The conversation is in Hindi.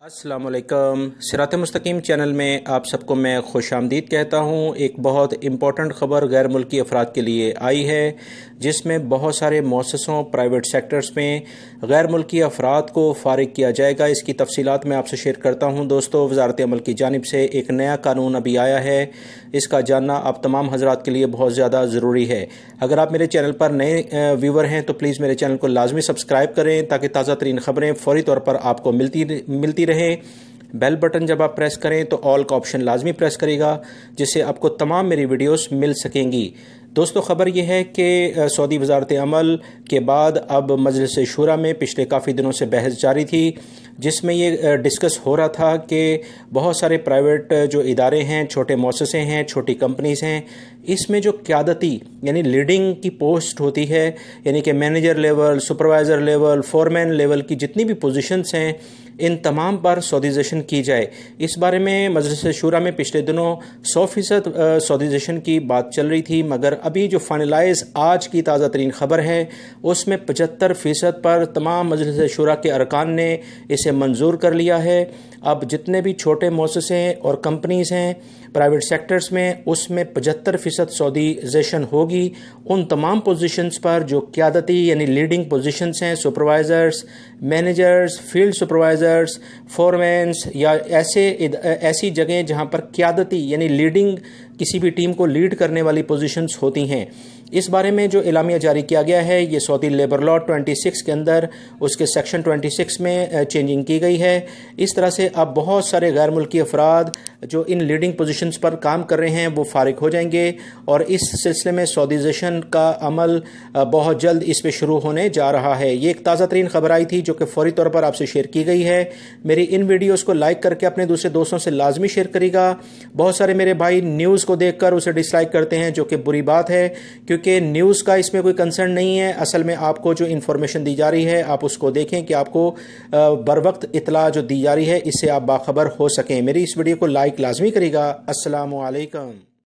अस्सलाम वालेकुम। सिरात मुस्तकीम चैनल में आप सबको मैं खुश आमदीद कहता हूँ। एक बहुत इम्पोर्टेंट ख़बर गैर मुल्की अफराद के लिए आई है, जिसमें बहुत सारे मौससों प्राइवेट सेक्टर्स में गैर मुल्की अफराद को फ़ारिग किया जाएगा। इसकी तफसीलात मैं आपसे शेयर करता हूँ। दोस्तों, वज़ारत अमल की जानिब से एक नया कानून अभी आया है, इसका जानना आप तमाम हज़रात के लिए बहुत ज़्यादा ज़रूरी है। अगर आप मेरे चैनल पर नए व्यूवर हैं तो प्लीज़ मेरे चैनल को लाजमी सब्सक्राइब करें, ताकि ताज़ा तरीन ख़बरें फ़ौरी तौर पर आपको मिलती रहे। बेल बटन जब आप प्रेस करें तो ऑल का ऑप्शन लाजमी प्रेस करेगा, जिससे आपको तमाम मेरी वीडियोस मिल सकेंगी। दोस्तों, ख़बर यह है कि सऊदी वज़ारत अमल के बाद अब मजलिस शूरा में पिछले काफ़ी दिनों से बहस जारी थी, जिसमें ये डिस्कस हो रहा था कि बहुत सारे प्राइवेट जो इदारे हैं, छोटे मौससे हैं, छोटी कंपनीज़ हैं, इसमें जो क़यादती यानी लीडिंग की पोस्ट होती है, यानी कि manager level, supervisor level, foreman level की जितनी भी पोजीशंस हैं, इन तमाम पर सऊदीज़ेशन की जाए। इस बारे में मजलिस शूरा में पिछले दिनों 100% सऊदीज़ेशन की बात चल रही थी, मगर अभी जो फाइनलाइज आज की ताज़ा तरीन ख़बर है उसमें 75% पर तमाम मजलिस शूरा के अरकान ने इसे मंजूर कर लिया है। अब जितने भी छोटे मौससे और कंपनीज़ हैं प्राइवेट सेक्टर्स में, उसमें 75% सऊदीज़ेशन होगी उन तमाम पोजीशंस पर जो क़यादती यानी लीडिंग पोजीशंस हैं, सुपरवाइज़र्स, मैनेजर्स, फील्ड सुपरवाइज़र्स, फोरमैन्स, या ऐसी जगह जहां पर क़यादती यानी लीडिंग किसी भी टीम को लीड करने वाली पोजीशंस होती हैं। इस बारे में जो इलामिया जारी किया गया है, ये सऊदी लेबर लॉ 26 के अंदर उसके सेक्शन 26 में चेंजिंग की गई है। इस तरह से अब बहुत सारे गैर मुल्की अफराद जो इन लीडिंग पोजीशंस पर काम कर रहे हैं वो फारिग हो जाएंगे, और इस सिलसिले में सऊदीज़ेशन का अमल बहुत जल्द इस पर शुरू होने जा रहा है। ये एक ताज़ा तरीन खबर आई थी जो कि फौरी तौर पर आपसे शेयर की गई है। मेरी इन वीडियोज़ को लाइक करके अपने दूसरे दोस्तों से लाजमी शेयर करेगा। बहुत सारे मेरे भाई न्यूज़ को देखकर उसे डिसलाइक करते हैं, जो कि बुरी बात है, क्योंकि न्यूज़ का इसमें कोई कंसर्न नहीं है। असल में आपको जो इन्फॉर्मेशन दी जा रही है आप उसको देखें कि आपको बर वक्त इतला जो दी जा रही है इससे आप बाखबर हो सकें। मेरी इस वीडियो को लाइक लाजमी करेगा। अस्सलामु अलैकुम।